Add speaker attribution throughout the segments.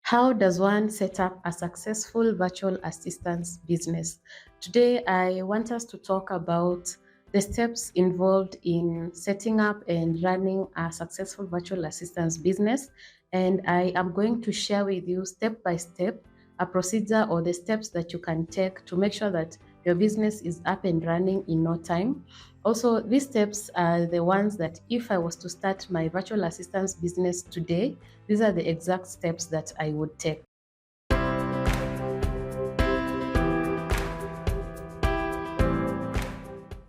Speaker 1: How does one set up a successful virtual assistance business? Today, I want us to talk about the steps involved in setting up and running a successful virtual assistance business. And I am going to share with you step by step a procedure or the steps that you can take to make sure that your business is up and running in no time. Also, these steps are the ones that if I was to start my virtual assistance business today, these are the exact steps that I would take.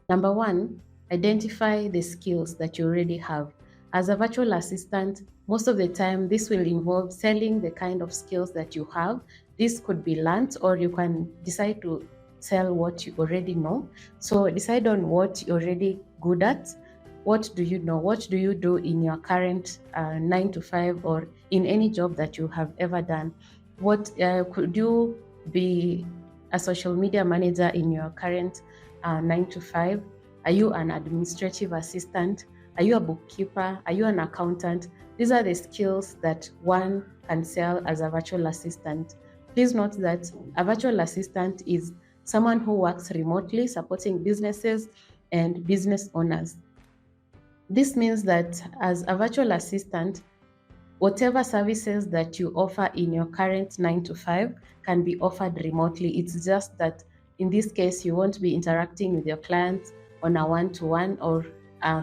Speaker 1: Number one, identify the skills that you already have. As a virtual assistant, most of the time, this will involve selling the kind of skills that you have. This could be learned, or you can decide to sell what you already know. So decide on what you're already good at. What do you know? What do you do in your current 9 to 5 or in any job that you have ever done? What could you be a social media manager in your current 9 to 5? Are you an administrative assistant? Are you a bookkeeper? Are you an accountant? These are the skills that one can sell as a virtual assistant. Please note that a virtual assistant is someone who works remotely supporting businesses and business owners. This means that as a virtual assistant, whatever services that you offer in your current 9 to 5 can be offered remotely. It's just that in this case, you won't be interacting with your clients on a one-to-one or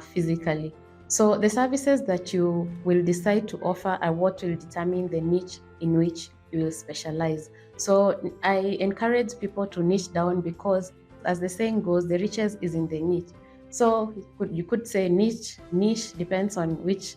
Speaker 1: physically. So the services that you will decide to offer are what will determine the niche in which you will specialize. So I encourage people to niche down because, as the saying goes, the riches is in the niche. So you could say niche depends on which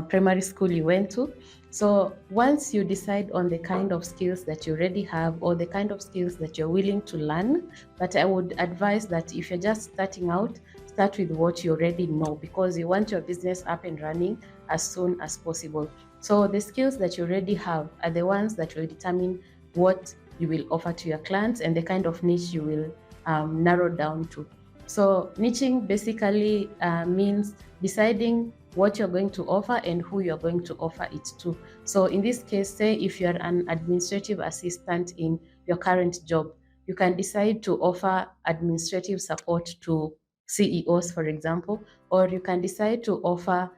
Speaker 1: primary school you went to. So once you decide on the kind of skills that you already have or the kind of skills that you're willing to learn, but I would advise that if you're just starting out, start with what you already know because you want your business up and running as soon as possible. So the skills that you already have are the ones that will determine what you will offer to your clients and the kind of niche you will narrow down to. So niching basically means deciding what you're going to offer and who you're going to offer it to. So in this case, say if you're an administrative assistant in your current job, you can decide to offer administrative support to CEOs, for example, or you can decide to offer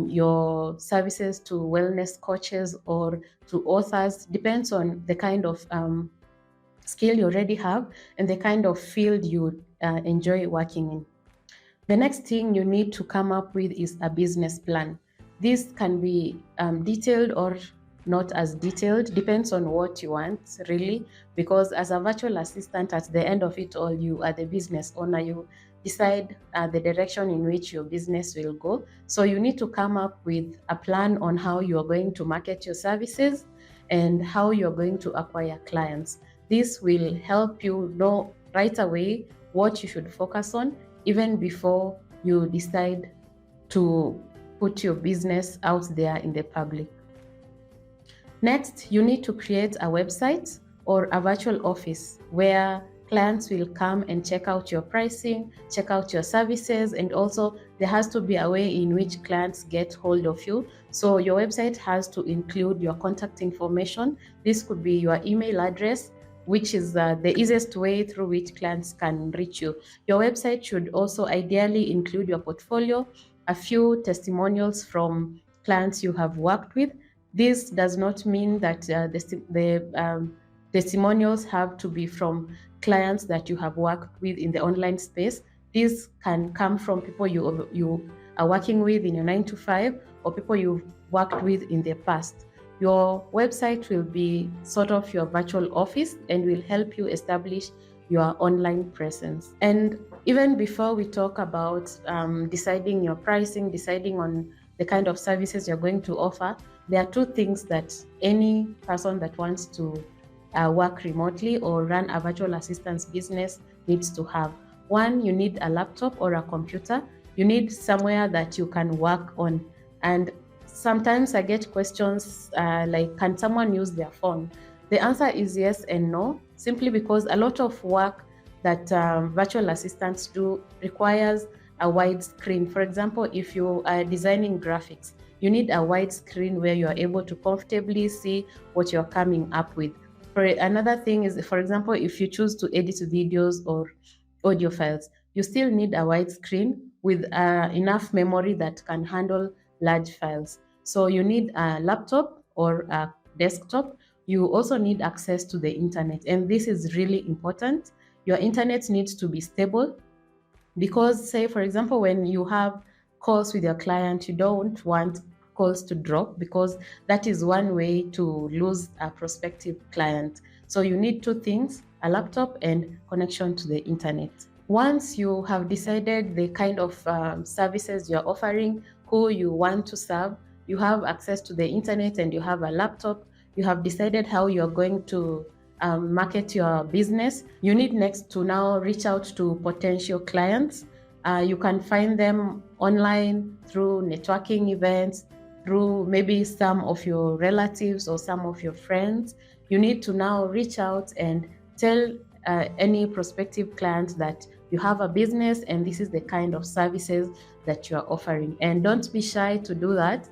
Speaker 1: your services to wellness coaches or to authors, depends on the kind of skill you already have and the kind of field you enjoy working in. The next thing you need to come up with is a business plan. This can be detailed or not as detailed, depends on what you want, really, because as a virtual assistant, at the end of it all, you are the business owner. You decide the direction in which your business will go. So you need to come up with a plan on how you are going to market your services and how you're going to acquire clients. This will help you know right away what you should focus on even before you decide to put your business out there in the public. Next, you need to create a website or a virtual office where clients will come and check out your pricing, check out your services, and also there has to be a way in which clients get hold of you. So your website has to include your contact information. This could be your email address, which is the easiest way through which clients can reach you. Your website should also ideally include your portfolio, a few testimonials from clients you have worked with. This does not mean that the testimonials have to be from clients that you have worked with in the online space. These can come from people you are working with in your 9 to 5 or people you've worked with in the past. Your website will be sort of your virtual office and will help you establish your online presence. And even before we talk about deciding your pricing, deciding on the kind of services you're going to offer, there are two things that any person that wants to work remotely or run a virtual assistance business needs to have. One, you need a laptop or a computer. You need somewhere that you can work on. And sometimes I get questions like, can someone use their phone? The answer is yes and no, simply because a lot of work that virtual assistants do requires a wide screen. For example, if you are designing graphics, You need a wide screen where you are able to comfortably see what you're coming up with. For another thing is, for example, if you choose to edit videos or audio files, you still need a wide screen with enough memory that can handle large files. So you need a laptop or a desktop. You also need access to the internet, and this is really important. Your internet needs to be stable, because say for example, when you have calls with your client, you don't want calls to drop, because that is one way to lose a prospective client. So you need two things: a laptop and connection to the internet. Once you have decided the kind of services you're offering, who you want to serve, you have access to the internet and you have a laptop, you have decided how you're going to market your business, you need next to now reach out to potential clients. You can find them online through networking events, through maybe some of your relatives or some of your friends. You need to now reach out and tell any prospective clients that you have a business and this is the kind of services that you are offering. And don't be shy to do that.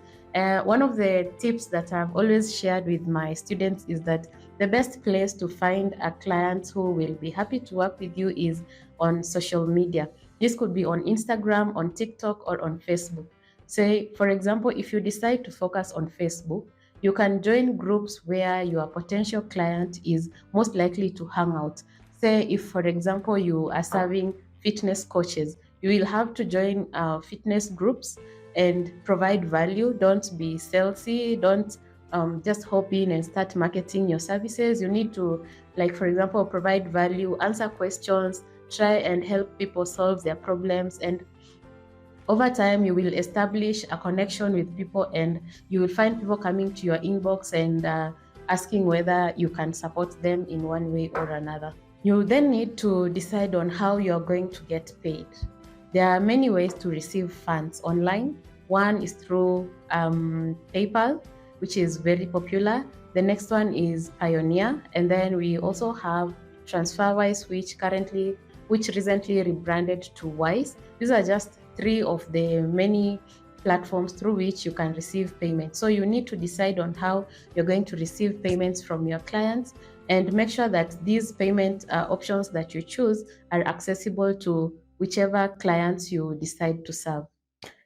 Speaker 1: One of the tips that I've always shared with my students is that the best place to find a client who will be happy to work with you is on social media. This could be on Instagram, on TikTok, or on Facebook. Say, for example, if you decide to focus on Facebook, you can join groups where your potential client is most likely to hang out. Say, if, for example, you are serving fitness coaches, you will have to join fitness groups and provide value. Don't be salesy. Don't just hop in and start marketing your services. You need to, like, for example, provide value, answer questions, try and help people solve their problems. And over time, you will establish a connection with people, and you will find people coming to your inbox and asking whether you can support them in one way or another. You then need to decide on how you're going to get paid. There are many ways to receive funds online. One is through PayPal, which is very popular. The next one is Pioneer, and then we also have TransferWise, which recently rebranded to Wise. These are just three of the many platforms through which you can receive payments. So you need to decide on how you're going to receive payments from your clients, and make sure that these payment options that you choose are accessible to whichever clients you decide to serve.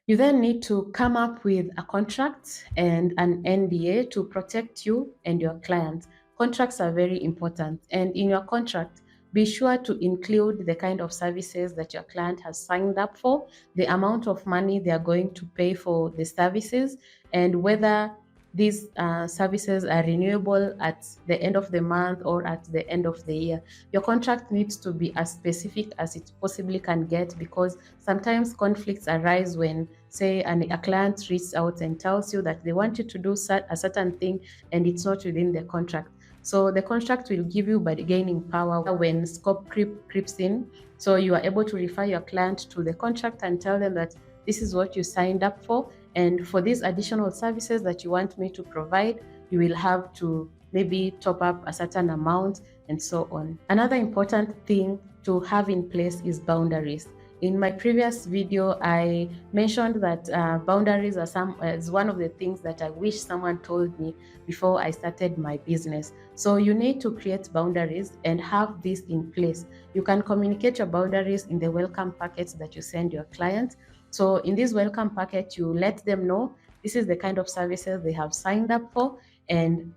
Speaker 1: You then need to come up with a contract and an NDA to protect you and your client. Contracts are very important, and in your contract, be sure to include the kind of services that your client has signed up for, the amount of money they are going to pay for the services, and whether these services are renewable at the end of the month or at the end of the year. Your contract needs to be as specific as it possibly can get, because sometimes conflicts arise when, say, a client reaches out and tells you that they want you to do a certain thing and it's not within the contract. So the contract will give you bargaining power when scope creeps in. So you are able to refer your client to the contract and tell them that this is what you signed up for, and for these additional services that you want me to provide, you will have to maybe top up a certain amount, and so on. Another important thing to have in place is boundaries. In my previous video, I mentioned that boundaries is one of the things that I wish someone told me before I started my business. So you need to create boundaries and have this in place. You can communicate your boundaries in the welcome packets that you send your clients. So in this welcome packet, you let them know this is the kind of services they have signed up for, and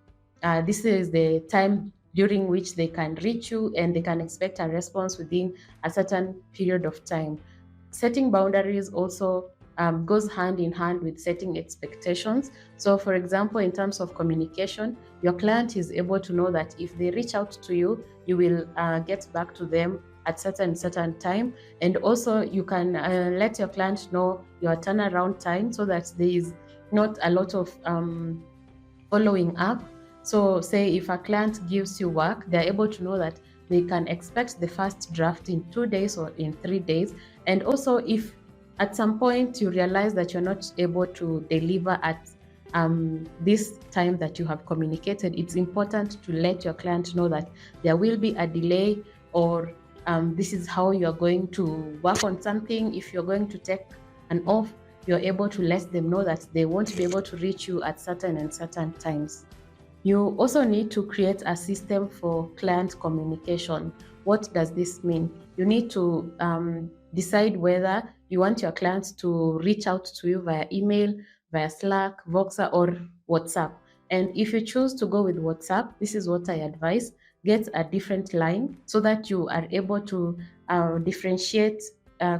Speaker 1: this is the time during which they can reach you, and they can expect a response within a certain period of time. Setting boundaries also goes hand in hand with setting expectations. So for example, in terms of communication, your client is able to know that if they reach out to you, you will get back to them at certain time. And also you can let your client know your turnaround time, so that there is not a lot of following up. So say if a client gives you work, they're able to know that they can expect the first draft in 2 days or in 3 days. And also, if at some point you realize that you're not able to deliver at this time that you have communicated, it's important to let your client know that there will be a delay, or this is how you're going to work on something. If you're going to take an off, you're able to let them know that they won't be able to reach you at certain and certain times. You also need to create a system for client communication. What does this mean? You need to decide whether you want your clients to reach out to you via email, via Slack, Voxer, or WhatsApp. And if you choose to go with WhatsApp, this is what I advise: get a different line so that you are able to differentiate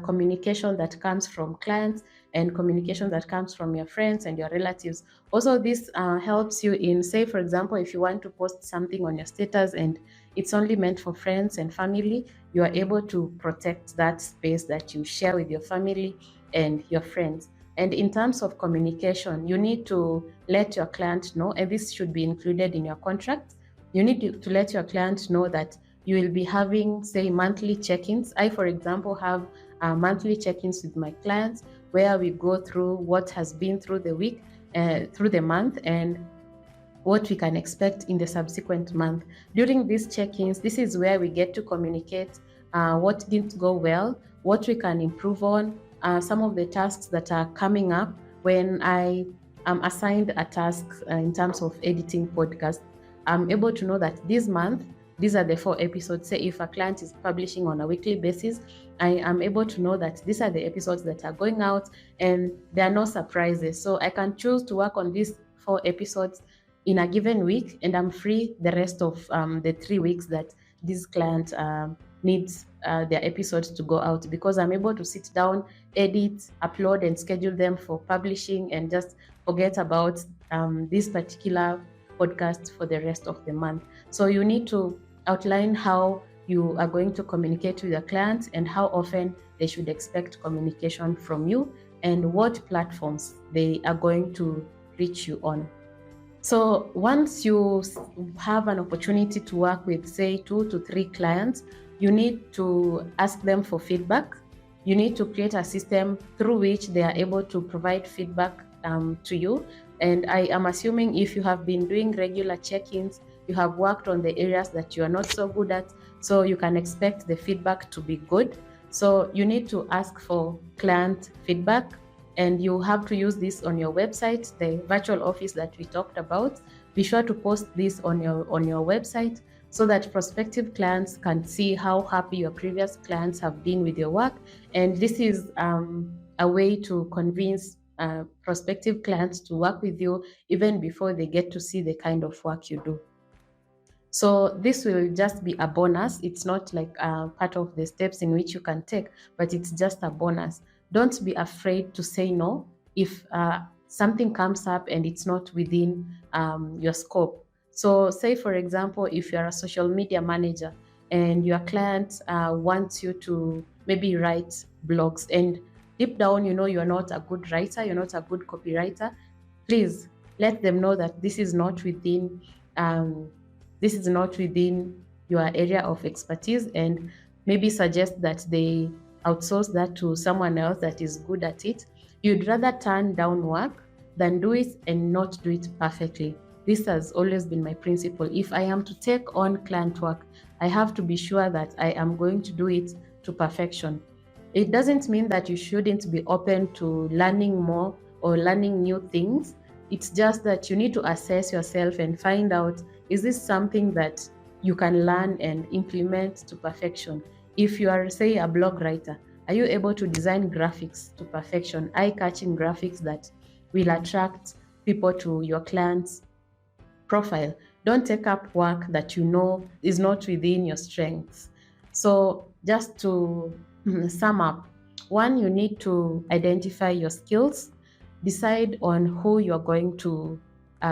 Speaker 1: communication that comes from clients and communication that comes from your friends and your relatives. Also, this helps you in, say, for example, if you want to post something on your status and it's only meant for friends and family, you are able to protect that space that you share with your family and your friends. And in terms of communication, you need to let your client know, and this should be included in your contract. You need to let your client know that you will be having, say, monthly check-ins. I, for example, have monthly check-ins with my clients where we go through what has been through the week, through the month, and what we can expect in the subsequent month. During these check-ins, this is where we get to communicate what didn't go well, what we can improve on, some of the tasks that are coming up. When I am assigned a task in terms of editing podcasts, I'm able to know that this month, these are the 4 episodes. Say if a client is publishing on a weekly basis, I am able to know that these are the episodes that are going out and there are no surprises. So I can choose to work on these 4 episodes in a given week, and I'm free the rest of the 3 weeks that this client needs their episodes to go out, because I'm able to sit down, edit, upload, and schedule them for publishing, and just forget about this particular podcast for the rest of the month. So you need to outline how you are going to communicate with your clients and how often they should expect communication from you and what platforms they are going to reach you on. So once you have an opportunity to work with, say, 2 to 3 clients, you need to ask them for feedback. You need to create a system through which they are able to provide feedback to you. And I am assuming if you have been doing regular check-ins, you have worked on the areas that you are not so good at, so you can expect the feedback to be good. So you need to ask for client feedback, and you have to use this on your website, the virtual office that we talked about. Be sure to post this on your website so that prospective clients can see how happy your previous clients have been with your work. And this is a way to convince prospective clients to work with you even before they get to see the kind of work you do. So this will just be a bonus. It's not like part of the steps in which you can take, but it's just a bonus. Don't be afraid to say no if something comes up and it's not within your scope. So say, for example, if you're a social media manager and your client wants you to maybe write blogs, and deep down, you know, you're not a good writer, you're not a good copywriter, please let them know that this is not within your area of expertise, and maybe suggest that they outsource that to someone else that is good at it. You'd rather turn down work than do it and not do it perfectly. This has always been my principle. If I am to take on client work, I have to be sure that I am going to do it to perfection. It doesn't mean that you shouldn't be open to learning more or learning new things. It's just that you need to assess yourself and find out, is this something that you can learn and implement to perfection? If you are, say, a blog writer, are you able to design graphics to perfection, eye-catching graphics that will attract people to your client's profile? Don't take up work that you know is not within your strengths. So just to sum up, 1, you need to identify your skills, decide on who you're going to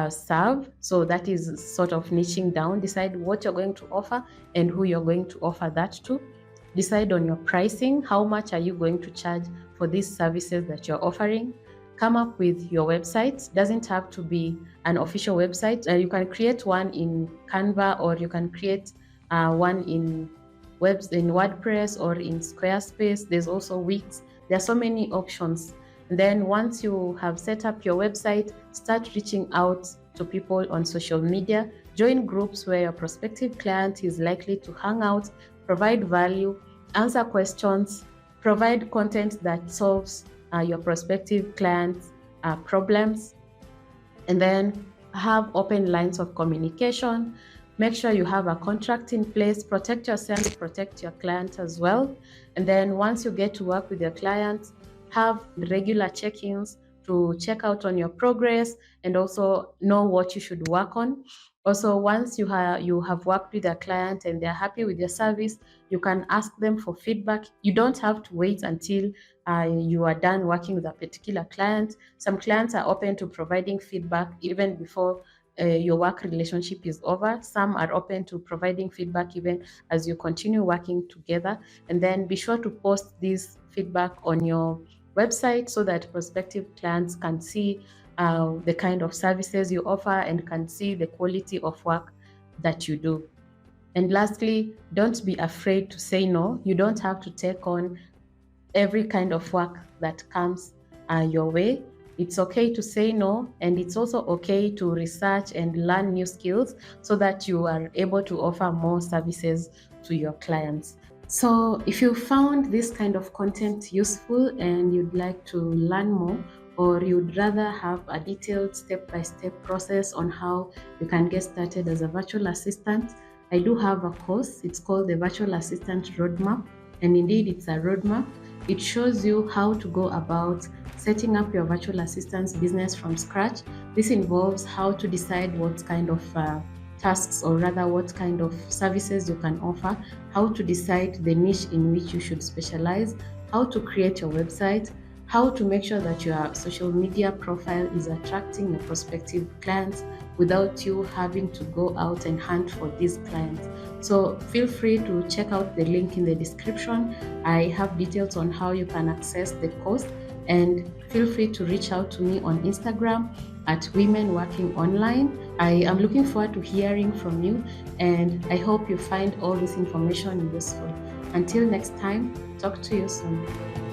Speaker 1: serve. So that is sort of niching down. Decide what you're going to offer and who you're going to offer that to. Decide on your pricing. How much are you going to charge for these services that you're offering? Come up with your website. Doesn't have to be an official website. You can create one in Canva, or you can create one in WordPress or in Squarespace. There's also Wix. There are so many options. And then once you have set up your website, start reaching out to people on social media. Join groups where your prospective client is likely to hang out, provide value, answer questions, provide content that solves your prospective clients' problems, and then have open lines of communication. Make sure you have a contract in place. Protect yourself, protect your client as well. And then once you get to work with your clients, have regular check-ins to check out on your progress and also know what you should work on. Also, once you have worked with a client and they're happy with your service, you can ask them for feedback. You don't have to wait until you are done working with a particular client. Some clients are open to providing feedback even before your work relationship is over. Some are open to providing feedback even as you continue working together. And then be sure to post this feedback on your website so that prospective clients can see the kind of services you offer and can see the quality of work that you do. And lastly, don't be afraid to say no. You don't have to take on every kind of work that comes your way. It's okay to say no, and it's also okay to research and learn new skills so that you are able to offer more services to your clients. So if you found this kind of content useful and you'd like to learn more, or you'd rather have a detailed step-by-step process on how you can get started as a virtual assistant, I do have a course. It's called the Virtual Assistant Roadmap, and indeed it's a roadmap. It shows you how to go about setting up your virtual assistance business from scratch. This involves how to decide what kind of tasks, or rather what kind of services you can offer, how to decide the niche in which you should specialize, how to create your website, how to make sure that your social media profile is attracting your prospective clients without you having to go out and hunt for these clients. So feel free to check out the link in the description. I have details on how you can access the course, and feel free to reach out to me on Instagram at Women Working Online. I am looking forward to hearing from you, and I hope you find all this information useful. Until next time, talk to you soon.